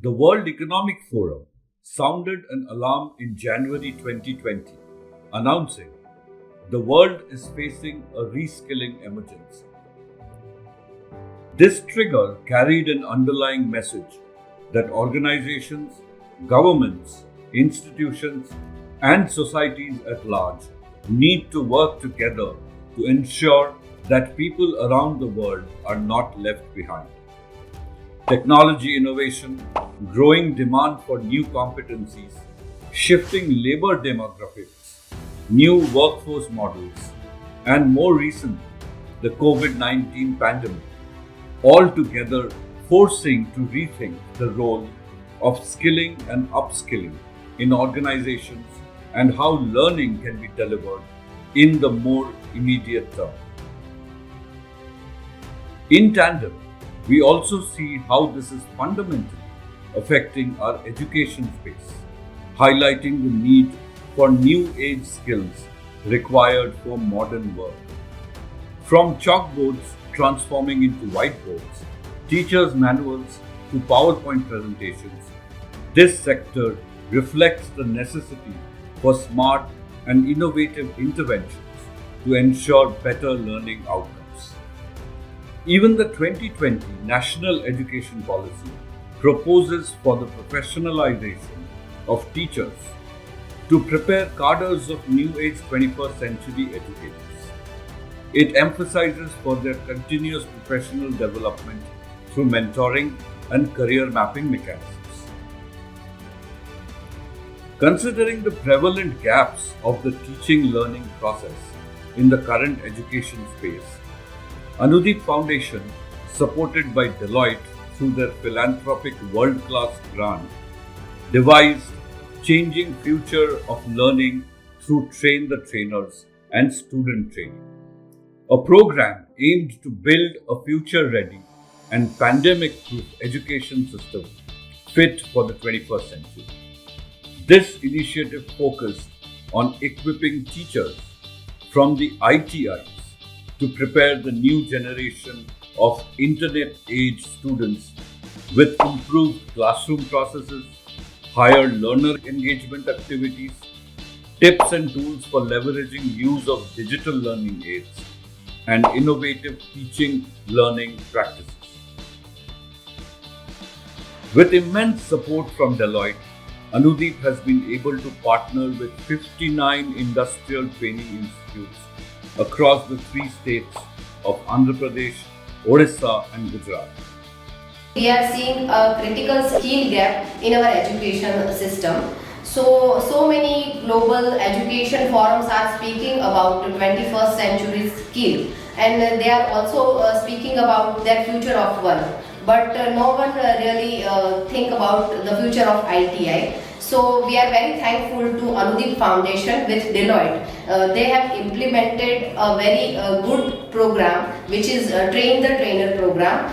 The World Economic Forum sounded an alarm in January 2020, announcing the world is facing a reskilling emergency. This trigger carried an underlying message that organizations, governments, institutions, and societies at large need to work together to ensure that people around the world are not left behind. Technology innovation, growing demand for new competencies, shifting labor demographics, new workforce models, and more recently, the COVID-19 pandemic, all together forcing to rethink the role of skilling and upskilling in organizations and how learning can be delivered in the more immediate term. In tandem, we also see how this is fundamentally affecting our education space, highlighting the need for new age skills required for modern work. From chalkboards transforming into whiteboards, teachers' manuals to PowerPoint presentations, this sector reflects the necessity for smart and innovative interventions to ensure better learning outcomes. Even the 2020 National Education Policy proposes for the professionalization of teachers to prepare cadres of new age 21st century educators. It emphasizes for their continuous professional development through mentoring and career mapping mechanisms. Considering the prevalent gaps of the teaching learning process in the current education space, Anudeep Foundation, supported by Deloitte through their philanthropic world-class grant, devised Changing Future of Learning through Train the Trainers and Student Training, a program aimed to build a future-ready and pandemic-proof education system fit for the 21st century. This initiative focused on equipping teachers from the ITIs to prepare the new generation of internet-age students with improved classroom processes, higher learner engagement activities, tips and tools for leveraging use of digital learning aids, and innovative teaching learning practices. With immense support from Deloitte, Anudeep has been able to partner with 59 industrial training institutes across the three states of Andhra Pradesh, Odisha and Gujarat. We are seeing a critical skill gap in our education system. So many global education forums are speaking about the 21st century skill, and they are also speaking about their future of work. But no one really think about the future of ITI. So we are very thankful to Anudeep Foundation with Deloitte. They have implemented a very good program, which is Train the Trainer program.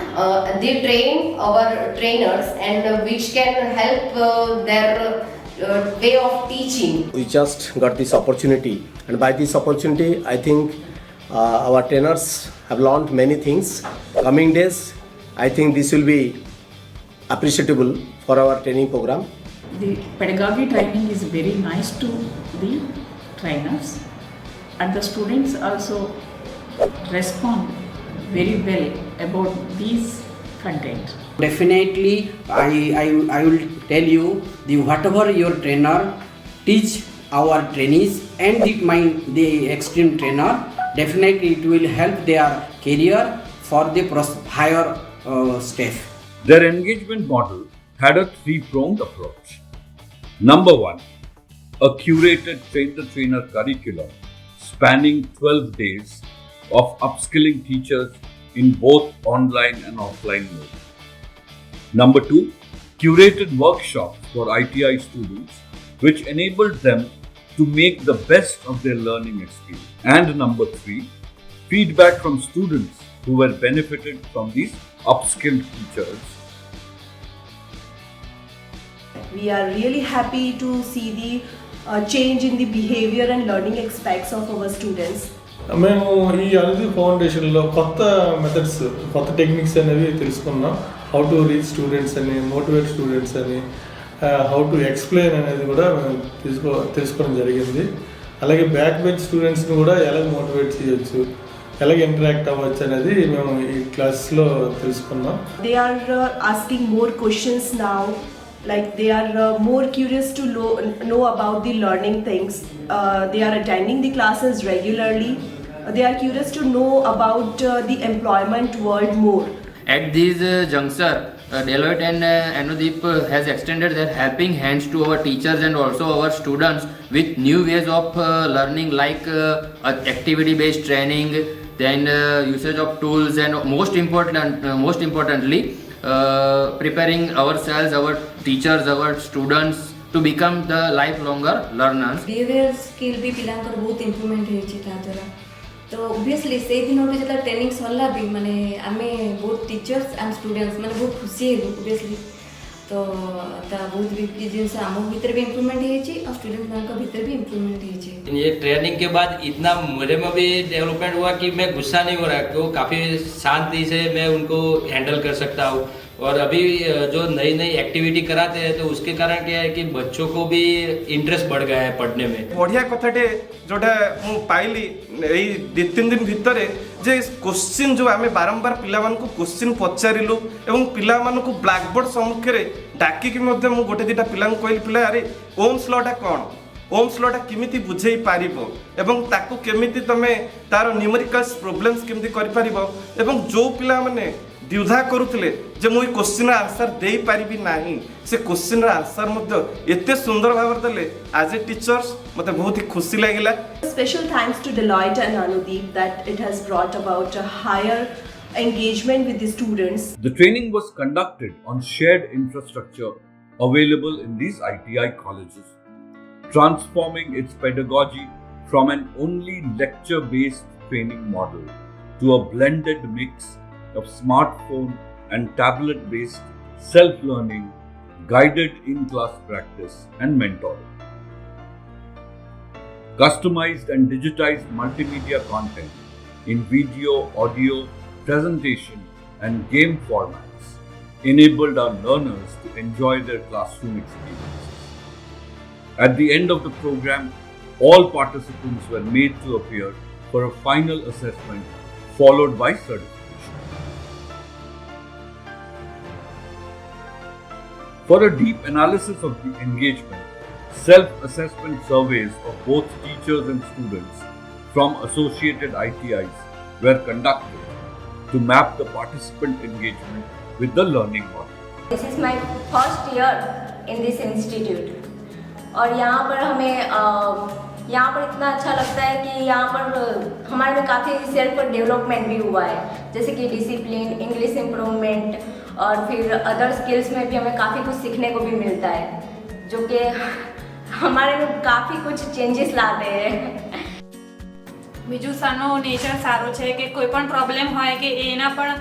They train our trainers and which can help their way of teaching. We just got this opportunity, and by this opportunity, I think our trainers have learned many things. Coming days, I think this will be appreciable for our training program. The pedagogy training is very nice to the trainers, and the students also respond very well about these content. Definitely, I will tell you whatever your trainer teach our trainees and the extreme trainer, definitely it will help their career for the higher step. Their engagement model had a three-pronged approach. Number one, a curated Train the Trainer curriculum spanning 12 days of upskilling teachers in both online and offline mode. Number two, curated workshops for ITI students which enabled them to make the best of their learning experience. And number three, feedback from students who were benefited from these upskilled teachers. We are really happy to see the change in the behavior and learning aspects of our students. మేము ఈ అనుదీప్ ఫౌండేషన్లో కొత్త methods కొత్త techniques అనేవి తెలుసుకున్నాం. How to reach students అని, motivate students అని, how to explain అనేది కూడా మేము తెలుసుకోవడం జరిగింది. అలాగే బ్యాక్ బెంచ్ స్టూడెంట్స్ని కూడా ఎలా మోటివేట్ చేయొచ్చు, ఎలాగ ఇంటరాక్ట్ అవ్వచ్చు అనేది మేము ఈ క్లాస్లో తెలుసుకున్నాం. They are asking more questions now, like they are more curious to know about the learning things. They are attending the classes regularly. They are curious to know about the employment world more. At this juncture, Deloitte and Anudeep has extended their helping hands to our teachers and also our students with new ways of learning, like activity-based training, then usage of tools, and most importantly, preparing ourselves, our teachers, our students to become the lifelonger learners. Behaviour skill भी पिलांकर बहुत improvement होइछि ता द्वारा तो obviously से दिन ओटे जता training सरला भी माने आमे बहुत टीचर्स एंड स्टूडेंट्स माने बहुत खुशी हेलु ऑब्वियसली तो ता बहुत भी जिनसे आमो भीतर भी इम्प्रूवमेंट होइछि और स्टूडेंट मानका भीतर भी इम्प्रूवमेंट होइछि. ये ट्रेनिंग के बाद इतना मेरे में भी डेवलपमेंट हुआ कि मैं गुस्सा नहीं हो रहा, तो काफ़ी शांति से मैं उनको हैंडल कर सकता हूँ. और अभी जो नई नई एक्टिविटी कराते हैं तो उसके कारण क्या है कि बच्चों को भी इंटरेस्ट बढ़ गया है पढ़ने में. बढ़िया कथाटे जोटा मु पाइली एई 2-3 दिन भितर जे क्वेश्चन जो आमे बारंबार पिला मानकु क्वेश्चन पचारिलु एवं पिला मानकु ब्लैक बोर्ड सम्मुख रे डाकी कि मध्य मु गोटे दिटा पिला कहली पिला अरे ओम्स लॉटा कोन, ओम्स लॉटा केमिति बुझेई पारिबो एवं ताकु केमिति तमे तारो न्यूमेरिकल्स प्रॉब्लम्स केमिति करि पारिबो एवं जो पिला माने द्विधा करुले जे मुई क्वेश्चन आंसर दे पारिबी नाही से क्वेश्चन आंसर मध्य एते सुंदर भाव देले एज ए टीचर्स मते बहुत ही खुशी लागिला. Special thanks to Deloitte and Anudeep that it has brought about a higher engagement with the students. The training was conducted on shared infrastructure available in these ITI colleges, transforming its pedagogy from an only lecture-based training model to a blended mix of smartphone and tablet-based self-learning, guided in-class practice and mentoring. Customized and digitized multimedia content in video, audio, presentation and game formats enabled our learners to enjoy their classroom experiences. At the end of the program, all participants were made to appear for a final assessment followed by certification. For a deep analysis of the engagement, self-assessment surveys of both teachers and students from associated ITIs were conducted to map the participant engagement with the learning model. This is my first year in this institute और यहाँ पर हमें यहाँ पर इतना अच्छा लगता है कि यहाँ पर हमारे में काफ़ी सेल्फ डेवलपमेंट भी हुआ है, जैसे कि डिसिप्लिन, इंग्लिश इम्प्रूवमेंट और फिर अदर स्किल्स में भी हमें काफ़ी कुछ सीखने को भी मिलता है, जो कि हमारे में काफ़ी कुछ चेंजेस लाते हैं. બીજું સાનો નેચર સારો છે કે કોઈ પણ પ્રોબ્લેમ હોય કે એના પણ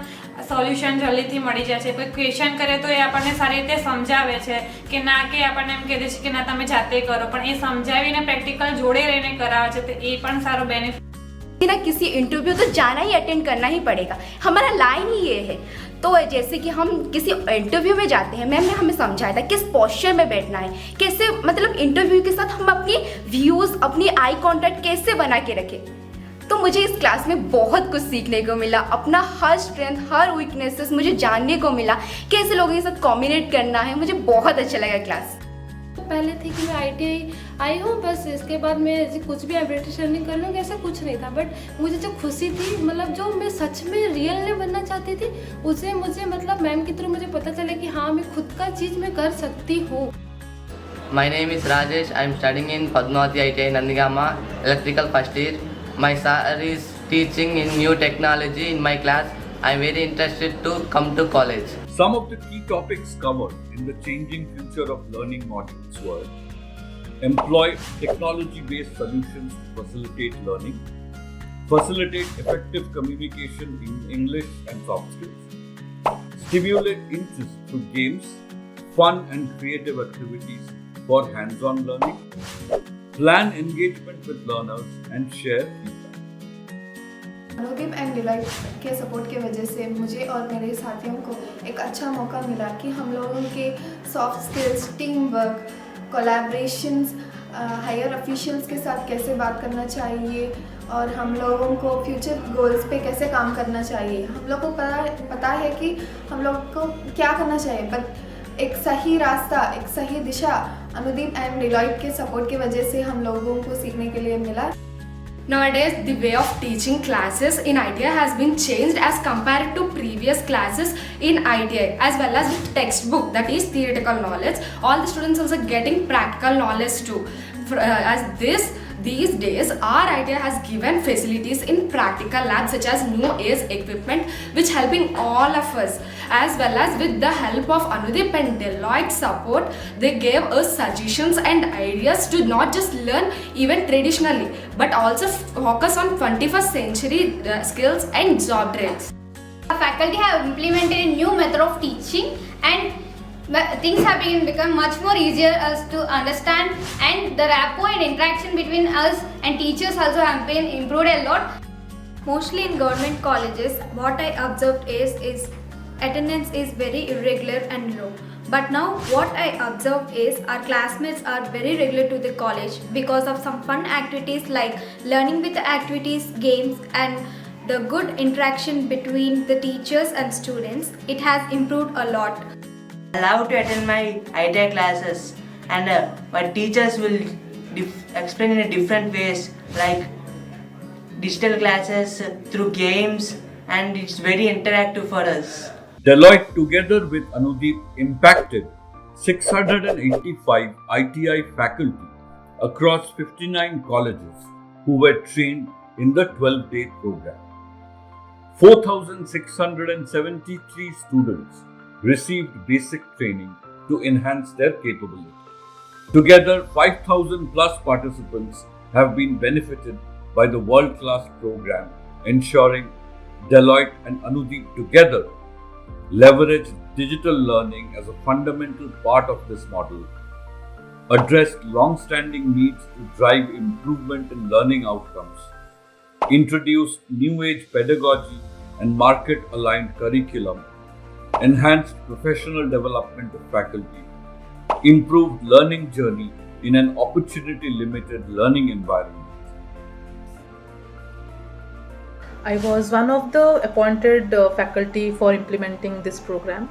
સોલ્યુશન જલ્દીથી મળી જાય છે. કોઈ ક્વેશ્ચન કરે તો એ આપણને સારી રીતે સમજાવે છે કે ના કે આપણને એમ કહે છે કે ના તમે જાતે કરો, પણ એ સમજાવીને પ્રેક્ટિકલ જોડે રહીને કરાવે છે તો એ પણ સારો બેનિફિટ. ना किसी इंटरव्यू तो जाना ही अटेंड करना ही पड़ेगा, हमारा लाइन ही ये है. तो जैसे कि हम किसी इंटरव्यू में जाते हैं, मैम ने हमें समझाया था किस पोस्चर में बैठना है, कैसे मतलब इंटरव्यू के साथ हम अपनी व्यूज़, अपनी आई कांटेक्ट कैसे बना के रखें. तो मुझे इस क्लास में बहुत कुछ सीखने को मिला, अपना हर स्ट्रेंथ, हर वीकनेसेस मुझे जानने को मिला, कैसे लोगों के साथ कम्युनिकेट करना है. मुझे बहुत अच्छा लगा क्लास. पहले थी कि मैं ITI आई हूँ बस, इसके बाद मैं कुछ भी एम्ब्रॉयडरी रनिंग कर लूँगी, ऐसा कुछ नहीं था. बट मुझे जो खुशी थी, मतलब जो मैं सच में रियल में बनना चाहती थी, उसे मुझे मतलब मैम के थ्रू मुझे पता चला कि हाँ मैं खुद का चीज़ मैं कर सकती हूँ. My name is Rajesh. I am studying in Padmavati ITI Nandagama, electrical first year. My sir is teaching in new technology in my class. I am very interested to come to college. Some of the key topics covered in the changing future of learning modules were: employ technology-based solutions to facilitate learning, facilitate effective communication in English and soft skills, stimulate interest through games, fun and creative activities for hands-on learning, plan engagement with learners and share feedback. Anudeep and delight के support की वजह से मुझे और मेरे साथियों को एक अच्छा मौका मिला कि हम लोगों के soft skills, team work, collaborations, higher officials के साथ कैसे बात करना चाहिए और हम लोगों को फ्यूचर गोल्स पे कैसे काम करना चाहिए। हम लोग को पता है कि हम लोग को क्या करना चाहिए, बट एक सही रास्ता, एक सही दिशा अनुदीप एंड डिलाइट के सपोर्ट की वजह से हम लोगों को सीखने के लिए मिला। Nowadays, the way of teaching classes in ITI has been changed as compared to previous classes in ITI, as well as with textbook, that is theoretical knowledge. All the students also getting practical knowledge too. These days, our ITI has given facilities in practical labs such as new age equipment, which helping all of us. As well as with the help of Anudeep and Deloitte support, they gave us suggestions and ideas to not just learn even traditionally, but also focus on 21st century skills and job trends. Our faculty have implemented a new method of teaching, and things have become much more easier us to understand, and the rapport and interaction between us and teachers also have been improved a lot. Mostly in government colleges, what I observed is attendance is very irregular and low. But now what I observed is our classmates are very regular to the college because of some fun activities like learning with activities, games, and the good interaction between the teachers and students. It has improved a lot. I love to attend my ITI classes, and my teachers will explain in a different ways, like digital classes through games, and it's very interactive for us. Deloitte together with Anudeep impacted 685 ITI faculty across 59 colleges who were trained in the 12-day program. 4,673 students received basic training to enhance their capability. Together, 5,000 plus participants have been benefited by the world-class program, ensuring Deloitte and Anudeep together leveraged digital learning as a fundamental part of this model, addressed long-standing needs to drive improvement in learning outcomes, introduced new age pedagogy and market-aligned curriculum, enhanced professional development of faculty, improved learning journey in an opportunity-limited learning environment. I was one of the appointed faculty for implementing this program.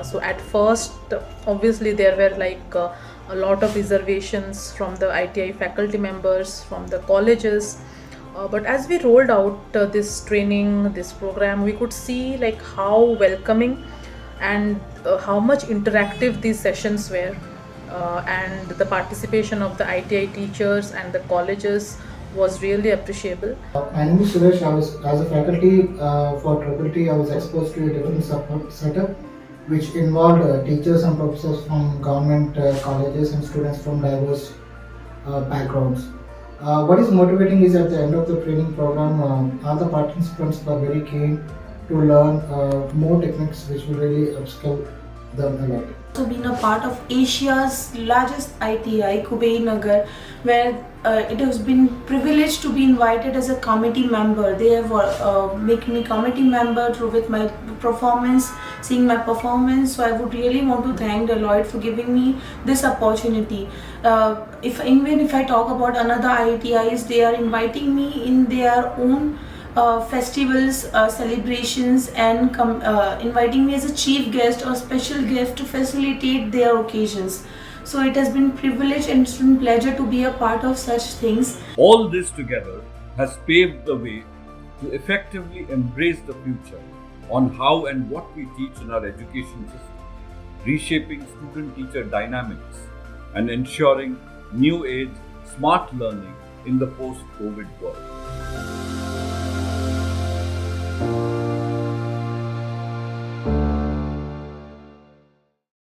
So at first, obviously there were a lot of reservations from the ITI faculty members, from the colleges. But as we rolled out this training, this program, we could see how welcoming and how much interactive these sessions were, and the participation of the ITI teachers and the colleges was really appreciable. My name is Suresh. As a faculty for Triple I was exposed to a different support setup, which involved teachers and professors from government colleges and students from diverse backgrounds. What is motivating is at the end of the training program, all the participants were very keen to learn more techniques which will really upskill them a lot. Also been a part of Asia's largest ITI, Kubei Nagar, where it has been privileged to be invited as a committee member. They have made me committee member through with my performance, seeing my performance. So I would really want to thank Deloitte for giving me this opportunity. Even if I talk about another ITIs, they are inviting me in their own festivals, celebrations, and inviting me as a chief guest or special guest to facilitate their occasions. So it has been privilege and it's been pleasure to be a part of such things. All this together has paved the way to effectively embrace the future on how and what we teach in our education system, reshaping student-teacher dynamics and ensuring new age smart learning in the post-COVID world.